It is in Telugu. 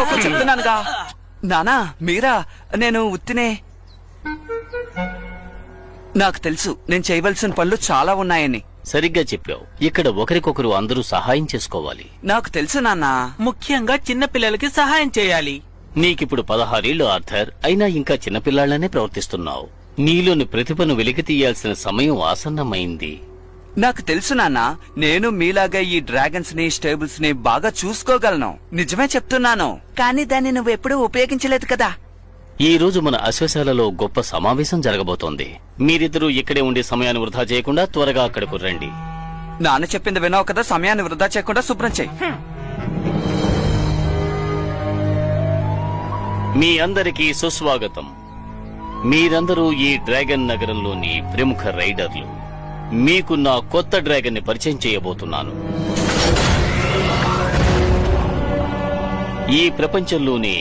పట్టించుకోకు చెప్తున్నానుగా. నానా మీరా, నేను ఉత్తినే. నాకు తెలుసు నేను చేయవలసిన పనులు చాలా ఉన్నాయని. సరిగ్గా చెప్పావు. ఇక్కడ ఒకరికొకరు అందరూ సహాయం చేసుకోవాలి. నాకు తెలుసు నాన్నా. ముఖ్యంగా చిన్న పిల్లలకి సహాయం చేయాలి. నీకిప్పుడు 16 ఏళ్లు ఆర్థర్, అయినా ఇంకా చిన్నపిల్లాళ్లనే ప్రవర్తిస్తున్నావు. నీలోని ప్రతిభను వెలికి తీయాల్సిన సమయం ఆసన్నమైంది. నాకు తెలుసు నాన్నా, నేను మీలాగా ఈ డ్రాగన్స్ ని స్టేబుల్స్ ని బాగా చూసుకోగలను. నిజమే చెప్తున్నాను. కానీ దాన్ని నువ్వెప్పుడూ ఉపయోగించలేదు కదా. ఈ రోజు మన అశ్వశాలలో గొప్ప సమావేశం జరగబోతోంది. మీరిద్దరూ ఇక్కడే ఉండే సమయాన్ని వృధా చేయకుండా త్వరగా అక్కడకు రండి. నాన్న చెప్పింది వినావు కదా, సమయాన్ని వృధా చేయకుండా శుభ్రం చేయి. మీ అందరికీ సుస్వాగతం. మీరందరూ ఈ డ్రాగన్ నగరంలోని ప్రముఖ రైడర్లు. మీకు నా కొత్త డ్రాగన్ ని పరిచయం చేయబోతున్నాను. ఈ ప్రపంచంలోనే